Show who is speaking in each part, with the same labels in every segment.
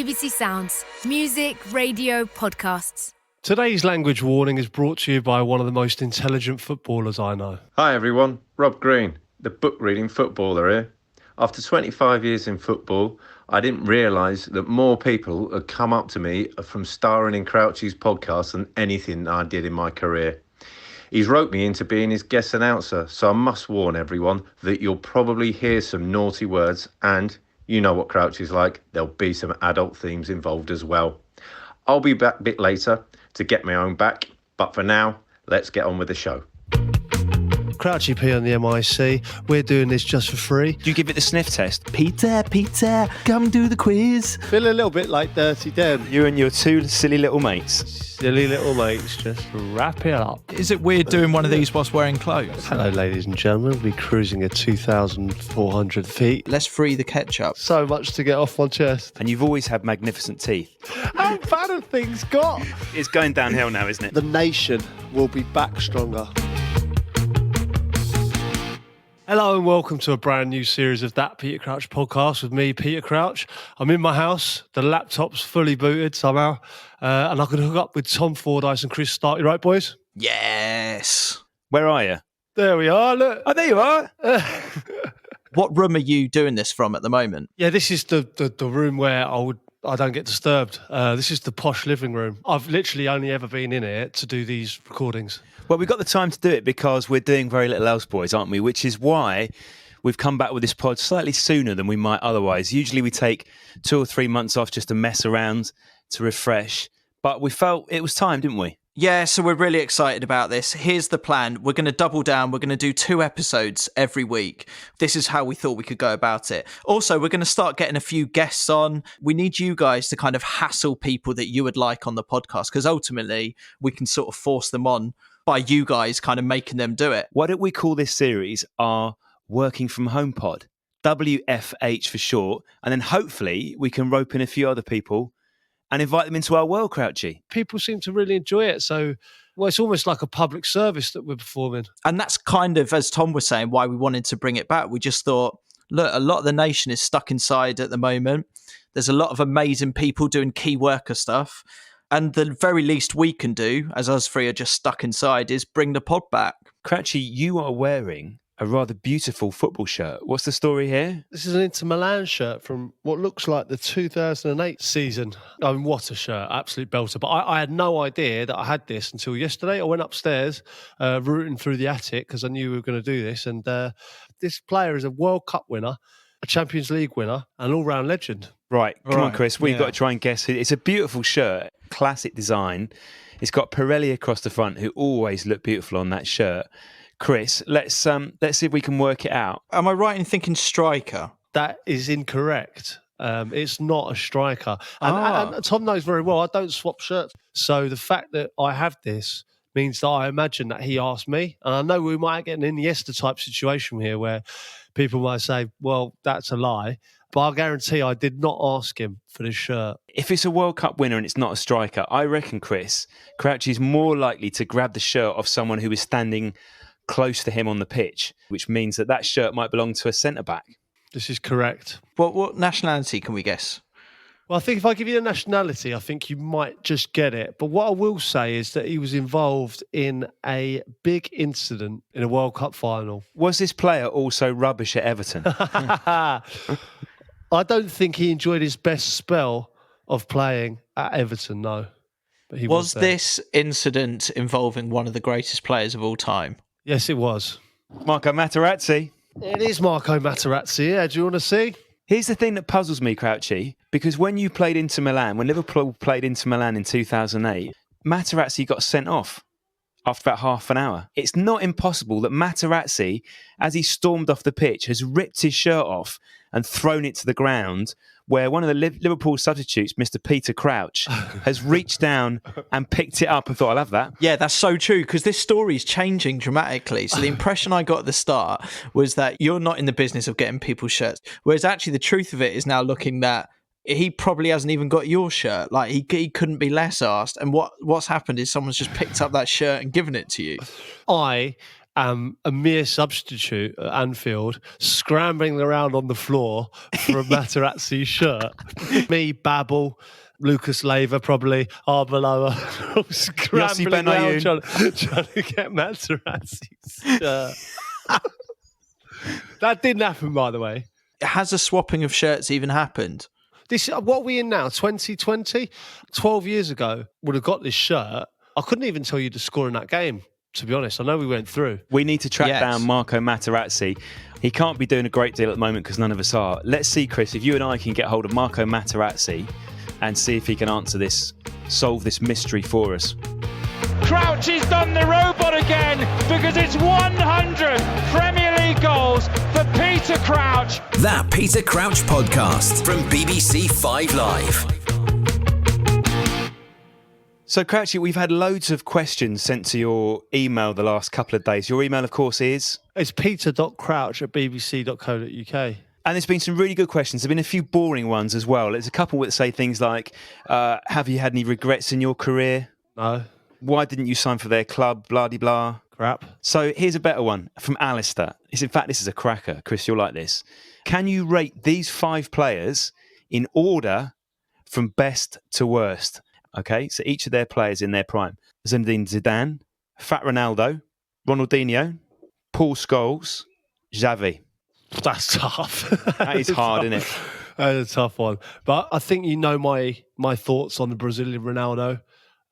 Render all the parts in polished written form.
Speaker 1: BBC Sounds. Music, radio, podcasts.
Speaker 2: Today's language warning is brought to you by one of the most intelligent footballers I know.
Speaker 3: Hi everyone, Rob Green, the book-reading footballer here. After 25 years in football, I didn't realise that more people had come up to me from starring in Crouchy's podcast than anything I did in my career. He's roped me into being his guest announcer, so I must warn everyone that you'll probably hear some naughty words and, you know what Crouchy's like, there'll be some adult themes involved as well. I'll be back a bit later to get my own back, but for now, let's get on with the show.
Speaker 2: Crouchy P on the MIC. We're doing this just for free.
Speaker 4: Do you give it the sniff test? Peter, come do the quiz.
Speaker 2: Feel a little bit like Dirty Den.
Speaker 4: You and your two silly little mates.
Speaker 2: Silly little mates, just wrap it up.
Speaker 5: Is it weird doing one of these whilst wearing clothes?
Speaker 2: Hello, ladies and gentlemen. We'll be cruising at 2,400 feet.
Speaker 5: Let's free the ketchup.
Speaker 2: So much to get off my chest.
Speaker 4: And you've always had magnificent teeth.
Speaker 2: How bad have things got?
Speaker 4: It's going downhill now, isn't it?
Speaker 2: The nation will be back stronger. Hello and welcome to a brand new series of That Peter Crouch podcast with me, Peter Crouch. I'm in my house, the laptop's fully booted somehow, and I can hook up with Tom Fordyce and Chris Stark. You right, boys?
Speaker 5: Yes.
Speaker 4: Where are you?
Speaker 2: There we are, look.
Speaker 4: Oh, there you are.
Speaker 5: What room are you doing this from at the moment?
Speaker 2: Yeah, this is the room where I don't get disturbed. This is the posh living room. I've literally only ever been in it to do these recordings.
Speaker 4: Well, we've got the time to do it because we're doing very little else, boys, aren't we? Which is why we've come back with this pod slightly sooner than we might otherwise. Usually we take 2 or 3 months off just to mess around, to refresh. But we felt it was time, didn't we?
Speaker 5: Yeah, so we're really excited about this. Here's the plan. We're going to double down. We're going to do 2 episodes every week. This is how we thought we could go about it. Also, we're going to start getting a few guests on. We need you guys to kind of hassle people that you would like on the podcast, because ultimately we can sort of force them on by you guys kind of making them do it.
Speaker 4: Why don't we call this series our Working From Home Pod? WFH for short. And then hopefully we can rope in a few other people and invite them into our world, Crouchy.
Speaker 2: People seem to really enjoy it. So, well, it's almost like a public service that we're performing.
Speaker 5: And that's kind of, as Tom was saying, why we wanted to bring it back. We just thought, look, a lot of the nation is stuck inside at the moment. There's a lot of amazing people doing key worker stuff. And the very least we can do, as us three are just stuck inside, is bring the pod back.
Speaker 4: Crouchy, you are wearing a rather beautiful football shirt. What's the story here?
Speaker 2: This is an Inter Milan shirt from what looks like the 2008 season. I mean, what a shirt. Absolute belter. But I had no idea that I had this until yesterday. I went upstairs, rooting through the attic because I knew we were going to do this. And this player is a World Cup winner, a Champions League winner, an all-round legend.
Speaker 4: Right. Come on, Chris. We've got to try and guess who. It's a beautiful shirt. Classic design. It's got Pirelli across the front, who always look beautiful on that shirt. Chris, let's see if we can work it out.
Speaker 5: Am I right in thinking striker?
Speaker 2: That is incorrect. It's not a striker. And Tom knows very well I don't swap shirts. So the fact that I have this means that I imagine that he asked me. And I know we might get an Iniesta type situation here where people might say, well, that's a lie. But I guarantee I did not ask him for this shirt.
Speaker 4: If it's a World Cup winner and it's not a striker, I reckon, Chris, Crouchy's more likely to grab the shirt of someone who is standing close to him on the pitch, which means that shirt might belong to a centre-back.
Speaker 2: This is correct.
Speaker 5: What nationality can we guess?
Speaker 2: Well, I think if I give you the nationality, I think you might just get it. But what I will say is that he was involved in a big incident in a World Cup final.
Speaker 4: Was this player also rubbish at Everton?
Speaker 2: I don't think he enjoyed his best spell of playing at Everton, no. But he was
Speaker 5: this incident involving one of the greatest players of all time?
Speaker 2: Yes, it was.
Speaker 4: Marco Matarazzi.
Speaker 2: It is Marco Matarazzi, yeah. Do you want to see?
Speaker 4: Here's the thing that puzzles me, Crouchy, because when you played Inter Milan, when Liverpool played Inter Milan in 2008, Matarazzi got sent off after about half an hour. It's not impossible that Matarazzi, as he stormed off the pitch, has ripped his shirt off and thrown it to the ground, where one of the Liverpool substitutes, Mr. Peter Crouch, has reached down and picked it up and thought, I'll have that.
Speaker 5: Yeah, that's so true, because this story is changing dramatically. So the impression I got at the start was that you're not in the business of getting people's shirts, whereas actually the truth of it is now looking that he probably hasn't even got your shirt. Like, he couldn't be less arsed. And what's happened is someone's just picked up that shirt and given it to you.
Speaker 2: I a mere substitute at Anfield, scrambling around on the floor for a Matarazzi shirt. Me, Babel, Lucas Leiva, probably Arbeloa, scrambling around trying to get Materazzi's shirt. That didn't happen, by the way.
Speaker 5: Has a swapping of shirts even happened?
Speaker 2: What are we in now? 2020? 12 years ago, would have got this shirt. I couldn't even tell you the score in that game, to be honest. I know we went through.
Speaker 4: We need to track down Marco Matarazzi. He can't be doing a great deal at the moment because none of us are. Let's see, Chris, if you and I can get hold of Marco Matarazzi and see if he can solve this mystery for us.
Speaker 6: Crouchy's done the robot again because it's 100 Premier League goals for Peter Crouch.
Speaker 7: That Peter Crouch podcast from BBC 5 Live.
Speaker 4: So, Crouchy, we've had loads of questions sent to your email the last couple of days. Your email, of course, is?
Speaker 2: It's peter.crouch@bbc.co.uk.
Speaker 4: And there's been some really good questions. There have been a few boring ones as well. There's a couple that say things like, have you had any regrets in your career?
Speaker 2: No.
Speaker 4: Why didn't you sign for their club? Blah-de-blah.
Speaker 2: Crap.
Speaker 4: So here's a better one from Alistair. In fact, this is a cracker. Chris, you'll like this. Can you rate these 5 players in order from best to worst? Okay, so each of their players in their prime. Zinedine Zidane, Fat Ronaldo, Ronaldinho, Paul Scholes, Xavi.
Speaker 2: That's tough.
Speaker 4: That is hard, isn't it?
Speaker 2: That's a tough one. But I think you know my thoughts on the Brazilian Ronaldo.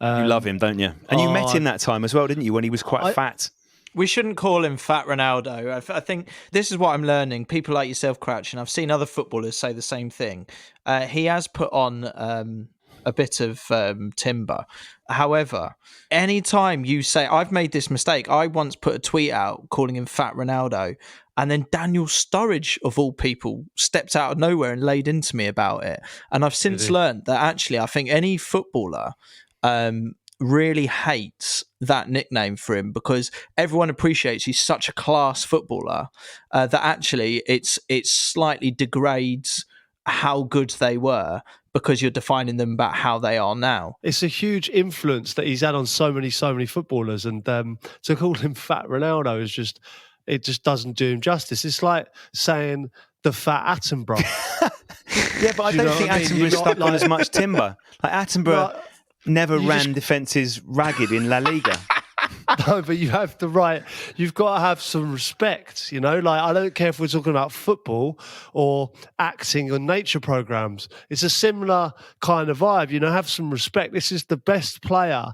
Speaker 4: You love him, don't you? And you met him that time as well, didn't you, when he was quite fat?
Speaker 5: We shouldn't call him Fat Ronaldo. I think this is what I'm learning. People like yourself, Crouch, and I've seen other footballers say the same thing. He has put on a bit of timber. However, anytime you say, I've made this mistake. I once put a tweet out calling him Fat Ronaldo, and then Daniel Sturridge, of all people, stepped out of nowhere and laid into me about it. And I've since learned that actually I think any footballer really hates that nickname for him because everyone appreciates he's such a class footballer that actually it's slightly degrades how good they were because you're defining them about how they are now.
Speaker 2: It's a huge influence that he's had on so many footballers, and to call him Fat Ronaldo is just doesn't do him justice. It's like saying the Fat Attenborough.
Speaker 4: Yeah, but I don't think Attenborough stuck on as much timber. Like Attenborough never ran defences ragged in La Liga.
Speaker 2: No, but you have the right. You've got to have some respect, you know? Like, I don't care if we're talking about football or acting or nature programs. It's a similar kind of vibe, you know? Have some respect. This is the best player,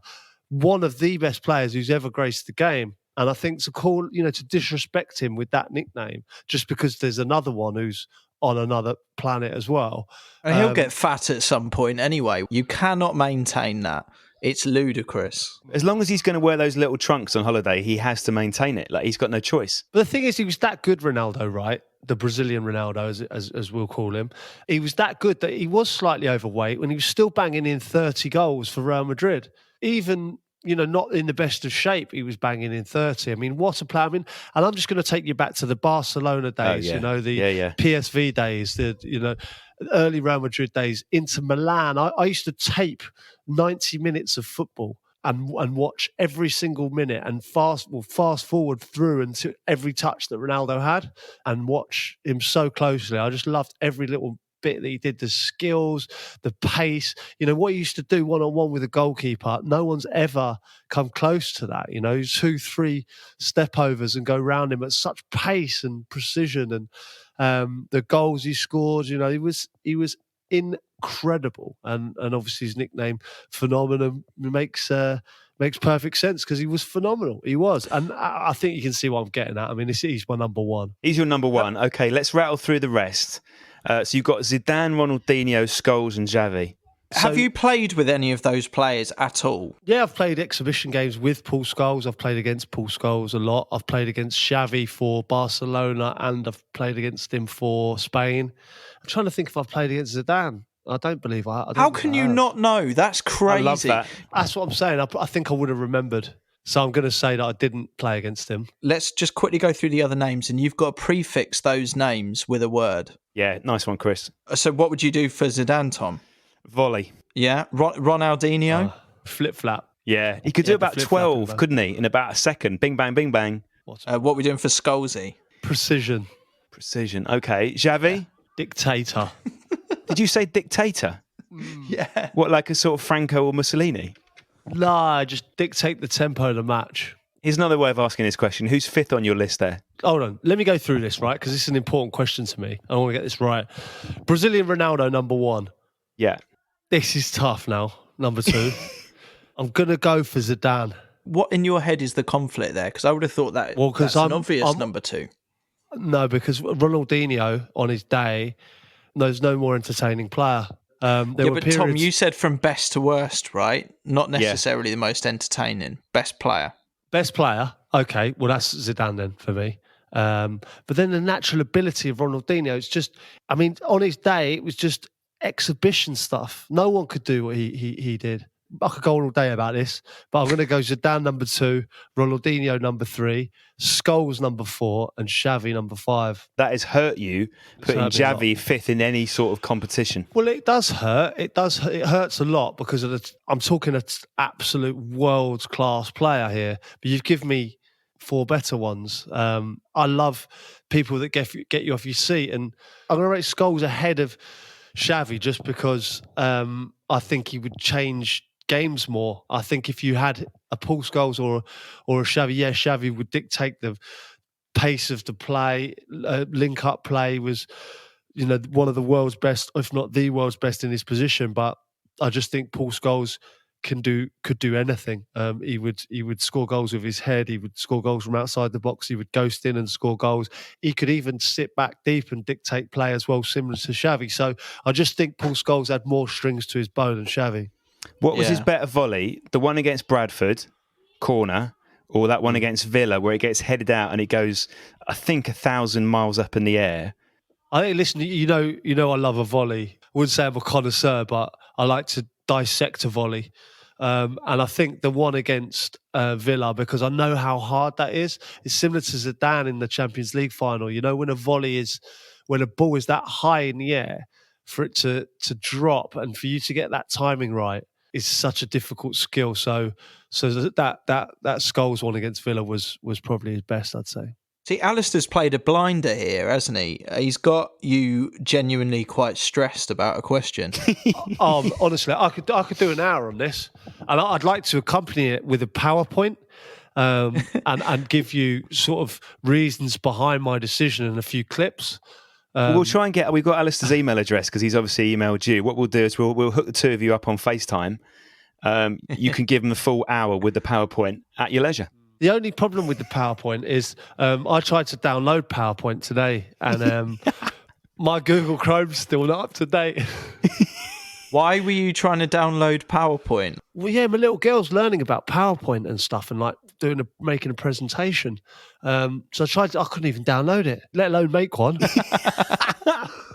Speaker 2: one of the best players who's ever graced the game. And I think to disrespect him with that nickname just because there's another one who's on another planet as well.
Speaker 5: And he'll get fat at some point anyway. You cannot maintain that. It's ludicrous.
Speaker 4: As long as he's going to wear those little trunks on holiday, he has to maintain it. Like, he's got no choice.
Speaker 2: But the thing is, he was that good, Ronaldo, right? The Brazilian Ronaldo, as we'll call him. He was that good that he was slightly overweight when he was still banging in 30 goals for Real Madrid. Even, not in the best of shape, he was banging in 30. I mean, what a player. I mean, and I'm just going to take you back to the Barcelona days, the PSV days, the early Real Madrid days, into Milan. I used to tape 90 minutes of football and watch every single minute and fast forward through into every touch that Ronaldo had and watch him so closely. I just loved every little bit that he did, the skills, the pace, what he used to do one-on-one with a goalkeeper. No one's ever come close to that, 2-3 step overs and go round him at such pace and precision, and the goals he scored, he was incredible, and obviously his nickname Phenomenon makes perfect sense because he was phenomenal. He was, and I think you can see what I'm getting at. I mean, he's my number one.
Speaker 4: He's your number one. Okay, let's rattle through the rest. So you've got Zidane, Ronaldinho, Scholes and Xavi.
Speaker 5: Have you played with any of those players at all?
Speaker 2: Yeah, I've played exhibition games with Paul Scholes. I've played against Paul Scholes a lot. I've played against Xavi for Barcelona and I've played against him for Spain. I'm trying to think if I've played against Zidane. I don't believe I
Speaker 5: How can you not know? That's crazy.
Speaker 4: I love that.
Speaker 2: That's what I'm saying. I think I would have remembered. So I'm going to say that I didn't play against him.
Speaker 5: Let's just quickly go through the other names, and you've got to prefix those names with a word.
Speaker 4: Yeah, nice one, Chris.
Speaker 5: So what would you do for Zidane, Tom?
Speaker 4: Volley.
Speaker 5: Yeah. Ronaldinho?
Speaker 2: Flip-flap.
Speaker 4: Yeah, he could do about 12, couldn't he, in about a second? Bing, bang, bing, bang.
Speaker 2: What
Speaker 5: What are we doing for Scholesy?
Speaker 2: precision.
Speaker 4: Precision. Okay. Xavi?
Speaker 2: Dictator.
Speaker 4: Did you say dictator?
Speaker 5: Yeah.
Speaker 4: What, like a sort of Franco or Mussolini?
Speaker 2: Nah, just dictate the tempo of the match.
Speaker 4: Here's another way of asking this question. Who's fifth on your list there?
Speaker 2: Hold on. Let me go through this, right? Because this is an important question to me. I want to get this right. Brazilian Ronaldo, number 1.
Speaker 4: Yeah.
Speaker 2: This is tough now. Number 2. I'm going to go for Zidane.
Speaker 5: What in your head is the conflict there? Because I would have thought that that's an obvious number 2.
Speaker 2: No, because Ronaldinho on his day, there's no more entertaining player.
Speaker 5: Tom, you said from best to worst, right? Not necessarily the most entertaining. Best player.
Speaker 2: Best player, okay, well, that's Zidane then for me. But then the natural ability of Ronaldinho, it's just, I mean, on his day, it was just exhibition stuff. No one could do what he did. I could go on all day about this, but I'm going to go Zidane number 2, Ronaldinho number 3, Scholes number 4, and Xavi number 5.
Speaker 4: That has hurt you, putting Xavi fifth in any sort of competition.
Speaker 2: Well, it does hurt. It hurts a lot because I'm talking an absolute world-class player here, but you've given me 4 better ones. I love people that get you off your seat, and I'm going to rate Scholes ahead of Xavi just because I think he would change games more. I think if you had a Paul Scholes or a Xavi, Xavi would dictate the pace of the play. Link up play was, one of the world's best, if not the world's best in his position. But I just think Paul Scholes could do anything. He would score goals with his head. He would score goals from outside the box. He would ghost in and score goals. He could even sit back deep and dictate play as well, similar to Xavi. So I just think Paul Scholes had more strings to his bow than Xavi.
Speaker 4: What was his better volley? The one against Bradford, corner, or that one against Villa where it gets headed out and it goes, I think, 1,000 miles up in the air?
Speaker 2: I think, listen, you know, I love a volley. I wouldn't say I'm a connoisseur, but I like to dissect a volley. And I think the one against Villa, because I know how hard that is similar to Zidane in the Champions League final. You know, when a ball is that high in the air, for it to drop and for you to get that timing right is such a difficult skill. So that Scholes one against Villa was probably his best, I'd say.
Speaker 5: See, Alistair's played a blinder here, hasn't he? He's got you genuinely quite stressed about a question.
Speaker 2: Honestly, I could do an hour on this, and I'd like to accompany it with a PowerPoint and give you sort of reasons behind my decision and a few clips.
Speaker 4: We'll try and we've got Alistair's email address because he's obviously emailed you. What we'll do is we'll hook the two of you up on FaceTime. You can give him the full hour with the PowerPoint at your leisure.
Speaker 2: The only problem with the PowerPoint is I tried to download PowerPoint today and my Google Chrome's still not up to date.
Speaker 5: Why were you trying to download PowerPoint?
Speaker 2: Well, yeah, my little girl's learning about PowerPoint and stuff and like making a presentation. So I couldn't even download it, let alone make one.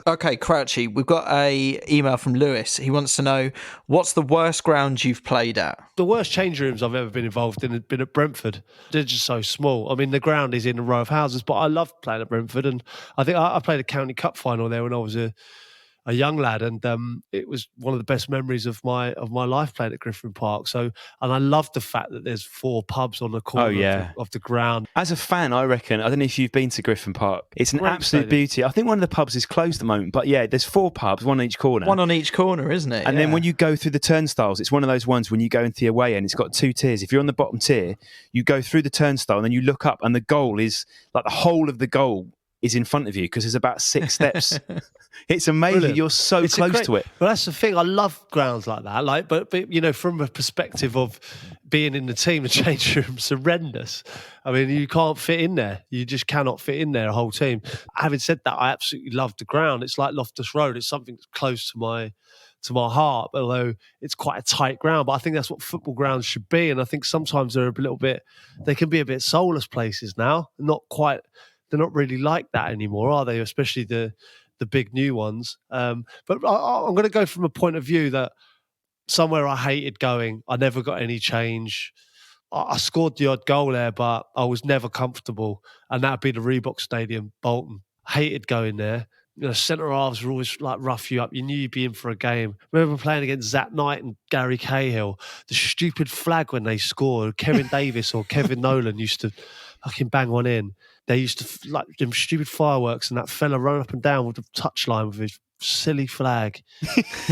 Speaker 5: Okay, Crouchy, we've got a email from Lewis. He wants to know, what's the worst ground you've played at?
Speaker 2: The worst change rooms I've ever been involved in have been at Brentford. They're just so small. I mean, the ground is in a row of houses, but I love playing at Brentford. And I think I played a County Cup final there when I was a young lad, and it was one of the best memories of my life playing at Griffin Park. So, and I love the fact that there's 4 pubs on the corner of the ground.
Speaker 4: As a fan, I reckon, I don't know if you've been to Griffin Park, it's an absolute beauty. I think one of the pubs is closed at the moment, but yeah, there's 4 pubs, one on each corner.
Speaker 5: One on each corner, isn't it?
Speaker 4: And then when you go through the turnstiles, it's one of those ones when you go into the away end, it's got 2 tiers. If you're on the bottom tier, you go through the turnstile and then you look up and the goal is like the whole of the goal is in front of you because there's about 6 steps. It's amazing.
Speaker 2: Brilliant.
Speaker 4: You're so close to it.
Speaker 2: Well, that's the thing. I love grounds like that. But you know, from a perspective of being in the team, the change room's horrendous. I mean, you can't fit in there. You just cannot fit in there, a whole team. Having said that, I absolutely love the ground. It's like Loftus Road. It's something that's close to my heart, although it's quite a tight ground. But I think that's what football grounds should be. And I think sometimes they can be a bit soulless places now. They're not really like that anymore, are they? Especially the big new ones. But I'm going to go from a point of view that somewhere I hated going, I never got any change. I scored the odd goal there, but I was never comfortable. And that would be the Reebok Stadium, Bolton. Hated going there. You know, centre halves were always like rough you up. You knew you'd be in for a game. Remember playing against Zach Knight and Gary Cahill. The stupid flag when they scored. Kevin Davis or Kevin Nolan used to fucking bang one in. They used to like them stupid fireworks, and that fella run up and down with the touchline with his silly flag.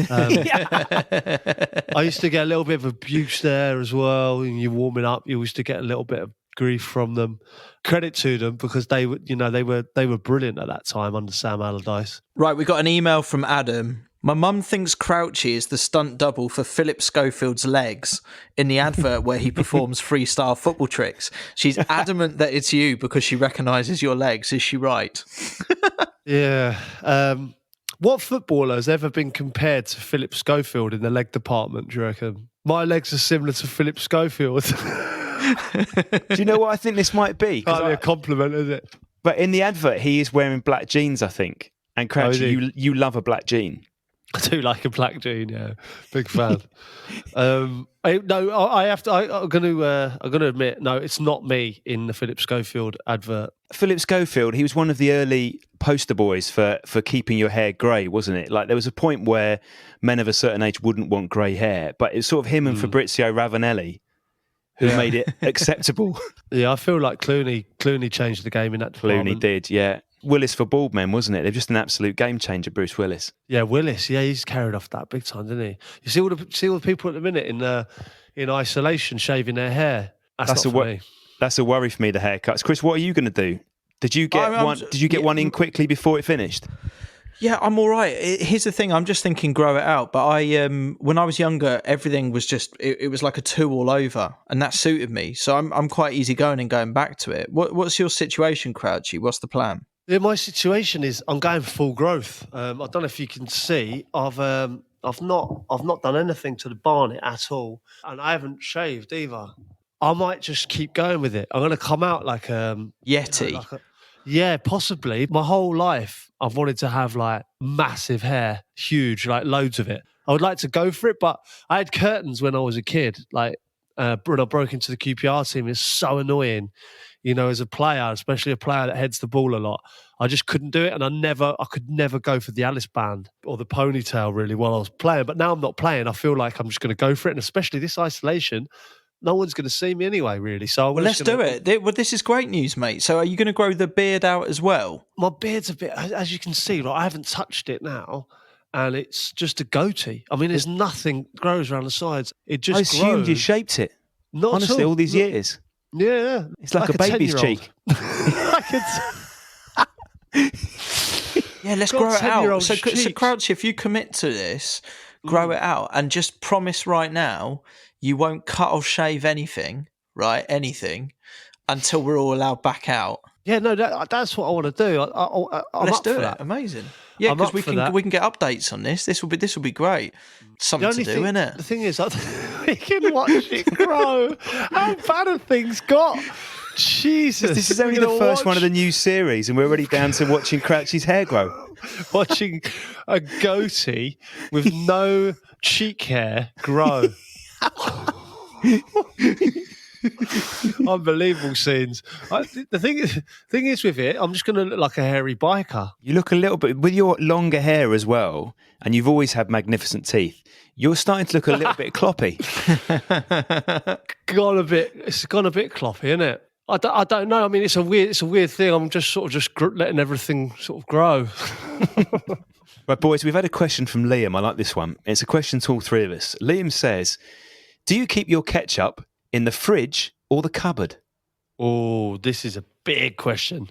Speaker 2: I used to get a little bit of abuse there as well. And you're warming up, you used to get a little bit of grief from them. Credit to them because they were, they were brilliant at that time under Sam Allardyce.
Speaker 5: Right, we got an email from Adam. My mum thinks Crouchy is the stunt double for Philip Schofield's legs in the advert where he performs freestyle football tricks. She's adamant that it's you because she recognises your legs. Is she right?
Speaker 2: Yeah. What footballer has ever been compared to Philip Schofield in the leg department, do you reckon? My legs are similar to Philip Schofield.
Speaker 4: Do you know what I think this might be?
Speaker 2: Can't be a compliment, is it?
Speaker 4: But in the advert, he is wearing black jeans, I think. And Crouchy, you love a black jean.
Speaker 2: I do like a black jean, yeah. Big fan. I'm going to admit, no, it's not me in the Philip Schofield advert.
Speaker 4: Philip Schofield, he was one of the early poster boys for keeping your hair grey, wasn't it? Like there was a point where men of a certain age wouldn't want grey hair, but it's sort of him and Fabrizio Ravanelli who made it acceptable.
Speaker 2: Yeah, I feel like Clooney changed the game in that department.
Speaker 4: Clooney did, yeah. Willis for bald men, wasn't it? They're just an absolute game changer, Bruce Willis.
Speaker 2: Yeah, Willis. Yeah, he's carried off that big time, didn't he? You see all the people at the minute in isolation shaving their hair. That's not for me.
Speaker 4: That's a worry for me. The haircuts, Chris. What are you going to do? Did you get one? Did you get one in quickly before it finished?
Speaker 5: Yeah, I'm all right. Here's the thing. I'm just thinking grow it out. But when I was younger, everything was just, it was like a 2 all over and that suited me. So I'm quite easy going and going back to it. What's your situation, Crouchy? What's the plan?
Speaker 2: Yeah, my situation is I'm going full growth. I don't know if you can see. I've not done anything to the barnet at all. And I haven't shaved either. I might just keep going with it. I'm going to come out like
Speaker 5: Yeti.
Speaker 2: Yeah, possibly. My whole life, I've wanted to have like massive hair, huge, like loads of it. I would like to go for it, but I had curtains when I was a kid. Like when I broke into the QPR team, it's so annoying. As a player, especially a player that heads the ball a lot, I just couldn't do it. And I could never go for the Alice band or the ponytail really while I was playing. But now I'm not playing. I feel like I'm just going to go for it. And especially this isolation, no one's going to see me anyway, really. So
Speaker 5: let's do it. Well, this is great news, mate. So are you going to grow the beard out as well?
Speaker 2: My beard's a bit, as you can see, like I haven't touched it now. And it's just a goatee. I mean, there's nothing grows around the sides. It just
Speaker 4: I assumed
Speaker 2: grows.
Speaker 4: you shaped it.
Speaker 2: Not
Speaker 4: honestly, all these years.
Speaker 2: Yeah.
Speaker 4: It's like a baby's cheek.
Speaker 5: Yeah, let's grow it out. So Crouchy, if you commit to this, grow it out and just promise right now you won't cut or shave anything, right? Anything until we're all allowed back out.
Speaker 2: Yeah, no, that's what I want to do.
Speaker 5: Let's do it. Amazing. Yeah, because we can get updates on this. This will be great. Something to do, isn't it?
Speaker 2: The thing is, we can watch it grow. How bad have things got? Jesus,
Speaker 4: this is only the first one of the new series, and we're already down to watching Crouchy's hair grow.
Speaker 2: Watching a goatee with no cheek hair grow. Unbelievable scenes. The thing is with it, I'm just going to look like a hairy biker.
Speaker 4: You look a little bit, with your longer hair as well, and you've always had magnificent teeth, you're starting to look a little bit cloppy.
Speaker 2: It's gone a bit cloppy, isn't it? I don't know. I mean, it's a weird thing. I'm just letting everything sort of grow.
Speaker 4: Right, boys, we've had a question from Liam. I like this one. It's a question to all three of us. Liam says, do you keep your ketchup in the fridge or the cupboard?
Speaker 2: Oh, this is a big question.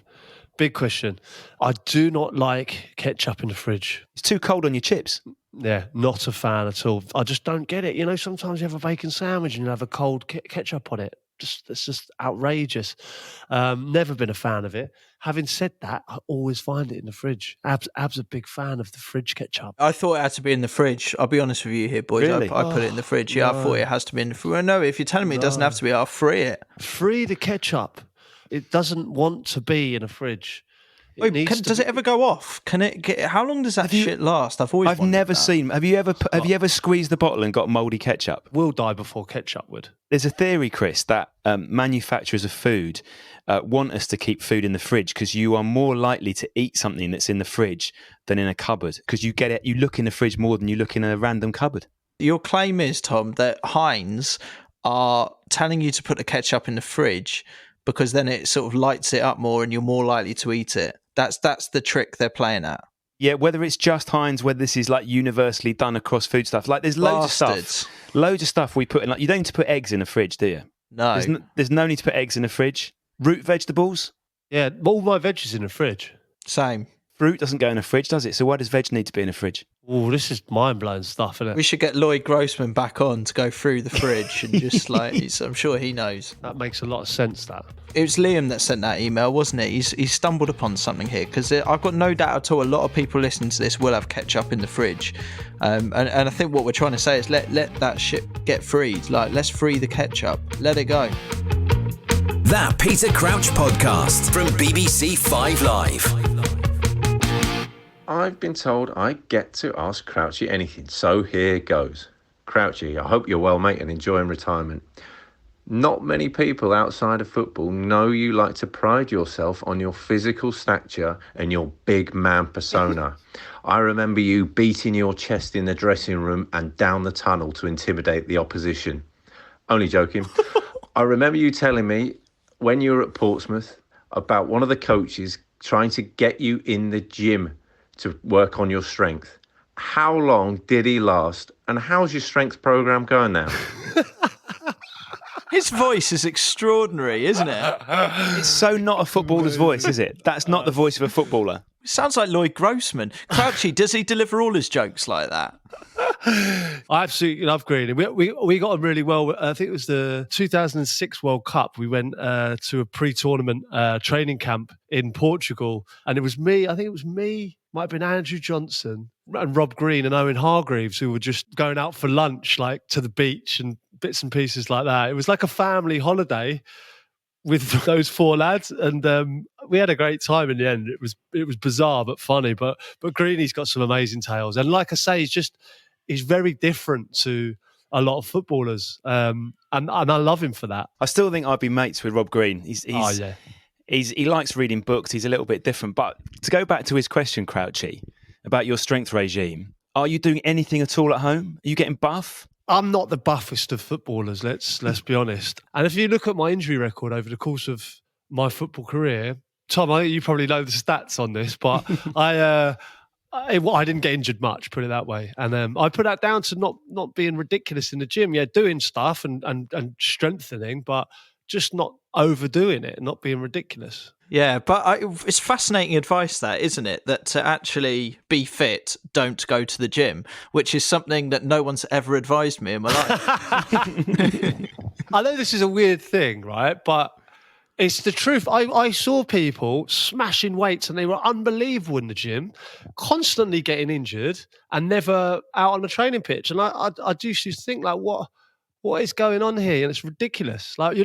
Speaker 2: Big question. I do not like ketchup in the fridge.
Speaker 4: It's too cold on your chips.
Speaker 2: Yeah, not a fan at all. I just don't get it. Sometimes you have a bacon sandwich and you have a cold ketchup on it. It's just outrageous. Never been a fan of it. Having said that, I always find it in the fridge. Ab's a big fan of the fridge ketchup.
Speaker 5: I thought it had to be in the fridge. I'll be honest with you here, boys.
Speaker 4: Really?
Speaker 5: I put it in the fridge. Yeah, no. I thought it has to be in the fridge. Well, no, if you're telling me it doesn't have to be, I'll free it.
Speaker 2: Free the ketchup. It doesn't want to be in a fridge.
Speaker 5: Wait, does it ever go off? Can it get? How long does that shit last? I've
Speaker 4: never seen. Have you ever squeezed the bottle and got mouldy ketchup?
Speaker 2: We'll die before ketchup would.
Speaker 4: There's a theory, Chris, that manufacturers of food want us to keep food in the fridge because you are more likely to eat something that's in the fridge than in a cupboard because you get it. You look in the fridge more than you look in a random cupboard.
Speaker 5: Your claim is, Tom, that Heinz are telling you to put the ketchup in the fridge because then it sort of lights it up more and you're more likely to eat it. That's the trick they're playing at.
Speaker 4: Yeah, whether it's just Heinz, whether this is like universally done across food stuff. Like there's loads of stuff we put in. Like you don't need to put eggs in a fridge, do you?
Speaker 5: No.
Speaker 4: There's no need to put eggs in a fridge. Root vegetables?
Speaker 2: Yeah, all my veg is in the fridge.
Speaker 5: Same.
Speaker 4: Fruit doesn't go in a fridge, does it? So why does veg need to be in a fridge?
Speaker 2: Oh, this is mind-blowing stuff, isn't it?
Speaker 5: We should get Lloyd Grossman back on to go through the fridge and just I'm sure he knows.
Speaker 2: That makes a lot of sense, that.
Speaker 5: It was Liam that sent that email, wasn't it? He's stumbled upon something here, because I've got no doubt at all a lot of people listening to this will have ketchup in the fridge. And I think what we're trying to say is let that shit get freed. Like, let's free the ketchup. Let it go.
Speaker 7: That Peter Crouch podcast from BBC 5 Live.
Speaker 3: I've been told I get to ask Crouchy anything, so here goes. Crouchy, I hope you're well, mate, and enjoying retirement. Not many people outside of football know you like to pride yourself on your physical stature and your big man persona. I remember you beating your chest in the dressing room and down the tunnel to intimidate the opposition. Only joking. I remember you telling me when you were at Portsmouth about one of the coaches trying to get you in the gym to work on your strength. How long did he last? And how's your strength program going now?
Speaker 5: His voice is extraordinary, isn't it?
Speaker 4: It's so not a footballer's voice, is it? That's not the voice of a footballer.
Speaker 5: It sounds like Lloyd Grossman. Crouchy, does he deliver all his jokes like that?
Speaker 2: I absolutely love Green. We got on really well. I think it was the 2006 World Cup. We went to a pre-tournament training camp in Portugal, and it was me. I think it was me. Might have been Andrew Johnson and Rob Green and Owen Hargreaves, who were just going out for lunch, like to the beach and bits and pieces like that. It was like a family holiday with those four lads, and we had a great time in the end. It was bizarre but funny. But Greeny's got some amazing tales, and like I say, he's very different to a lot of footballers, and I love him for that.
Speaker 4: I still think I'd be mates with Rob Green. He likes reading books. He's a little bit different. But to go back to his question, Crouchy, about your strength regime, are you doing anything at all at home? Are you getting buff?
Speaker 2: I'm not the buffest of footballers, let's be honest. And if you look at my injury record over the course of my football career, Tom, I think you probably know the stats on this, but I didn't get injured much, put it that way. And I put that down to not being ridiculous in the gym. Yeah, doing stuff and strengthening, but just not overdoing it and not being ridiculous.
Speaker 5: Yeah, but it's fascinating advice, that, isn't it? That to actually be fit, don't go to the gym, which is something that no one's ever advised me in my life.
Speaker 2: I know this is a weird thing, right? But it's the truth. I saw people smashing weights and they were unbelievable in the gym, constantly getting injured and never out on the training pitch. And I do just think, like, what is going on here? And it's ridiculous. Like,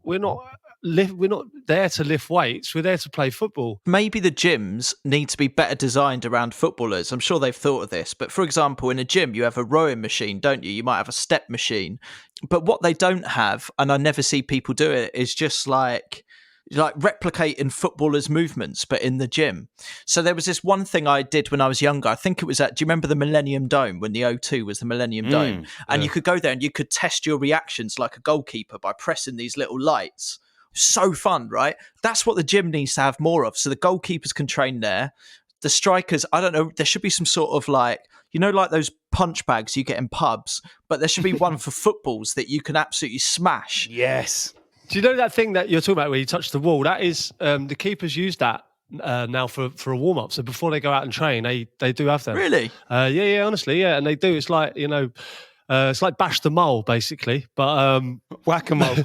Speaker 2: we're not there to lift weights. We're there to play football.
Speaker 5: Maybe the gyms need to be better designed around footballers. I'm sure they've thought of this. But for example, in a gym, you have a rowing machine, don't you? You might have a step machine. But what they don't have, and I never see people do it, is just like replicating footballers' movements, but in the gym. So there was this one thing I did when I was younger. I think it was do you remember the Millennium Dome, when the O2 was the Millennium Dome? And you could go there and you could test your reactions like a goalkeeper by pressing these little lights. So fun, right? That's what the gym needs to have more of. So the goalkeepers can train there. The strikers, I don't know, there should be some sort of like those punch bags you get in pubs, but there should be one for footballs that you can absolutely smash.
Speaker 4: Yes.
Speaker 2: Do you know that thing that you're talking about where you touch the wall? That is, the keepers use that now for a warm-up. So before they go out and train, they do have them.
Speaker 5: Really?
Speaker 2: Yeah, honestly, yeah. And they do. It's like, it's like bash the mole, basically. But
Speaker 4: whack-a-mole.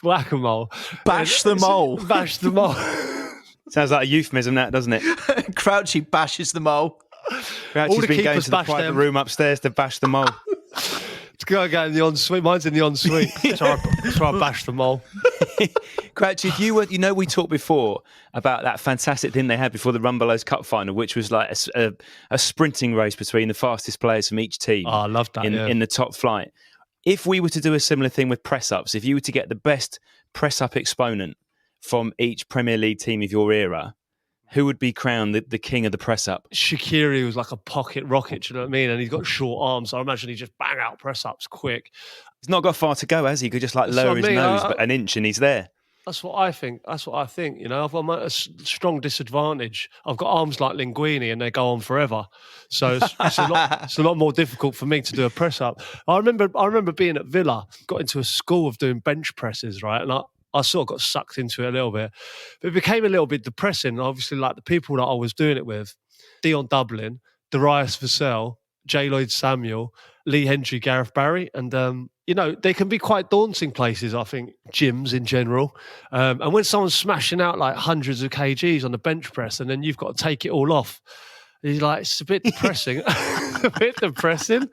Speaker 2: Whack-a-mole.
Speaker 5: Bash the mole.
Speaker 2: Bash the mole.
Speaker 4: Sounds like a euphemism, that, doesn't it?
Speaker 5: Crouchy bashes the mole.
Speaker 4: Crouchy's been going to the private room upstairs to bash the mole.
Speaker 2: It's going to go in the ensuite. Mine's in the ensuite. So I bash the mole.
Speaker 4: Crouchy, if we talked before about that fantastic thing they had before the Rumbelows Cup final, which was like a sprinting race between the fastest players from each team.
Speaker 2: Oh, I love that.
Speaker 4: In the top flight. If we were to do a similar thing with press-ups, if you were to get the best press-up exponent from each Premier League team of your era, who would be crowned the king of the press-up?
Speaker 2: Shaqiri was like a pocket rocket, do you know what I mean? And he's got short arms, so I imagine he just bang out press-ups quick.
Speaker 4: He's not got far to go, has he? He could just lower his nose an inch and he's there.
Speaker 2: That's what I think. You know, I'm at a strong disadvantage. I've got arms like Linguini, and they go on forever. So it's a lot more difficult for me to do a press up. I remember being at Villa, got into a school of doing bench presses, right? And I sort of got sucked into it a little bit. But it became a little bit depressing. Obviously, like the people that I was doing it with, Dion Dublin, Darius Vassell, J. Lloyd Samuel, Lee Hendry, Gareth Barry. And, you know, they can be quite daunting places, I think, gyms in general. And when someone's smashing out like hundreds of kgs on the bench press and then you've got to take it all off, he's like, it's a bit depressing. A bit depressing.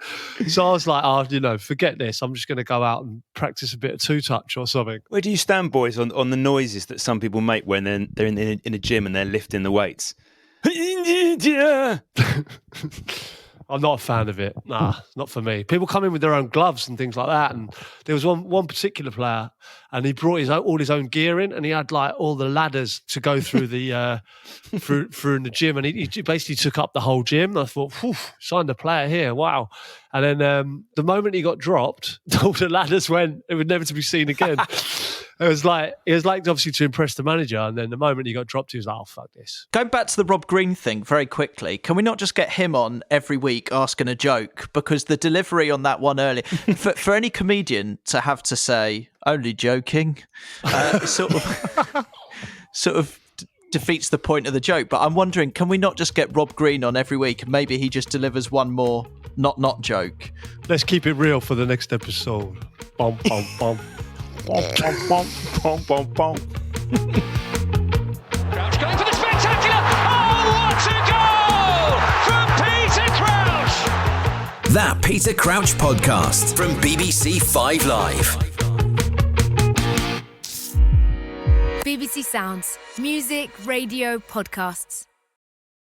Speaker 2: So I was like, oh, you know, forget this. I'm just going to go out and practice a bit of two-touch or something.
Speaker 4: Where do you stand, boys, on the noises that some people make when they're in a gym and they're lifting the weights?
Speaker 2: I'm not a fan of it. Nah, not for me. People come in with their own gloves and things like that. And there was one particular player, and he brought all his own gear in, and he had like all the ladders to go through the through in the gym, and he basically took up the whole gym. I thought, signed a player here, wow. And then the moment he got dropped, all the ladders went. It was never to be seen again. It was like obviously to impress the manager, and then the moment he got dropped, he was like, "Oh fuck this."
Speaker 5: Going back to the Rob Green thing very quickly, can we not just get him on every week asking a joke? Because the delivery on that one earlier, for any comedian to have to say "only joking," sort of defeats the point of the joke. But I'm wondering, can we not just get Rob Green on every week and maybe he just delivers one more not joke?
Speaker 2: Let's keep it real for the next episode. Bum bum bum. Bum, bum, bum, bum, bum, bum.
Speaker 6: Crouch going for the spectacular. Oh, what a goal from Peter Crouch!
Speaker 7: That Peter Crouch podcast from BBC 5 Live.
Speaker 1: BBC Sounds. Music, radio, podcasts.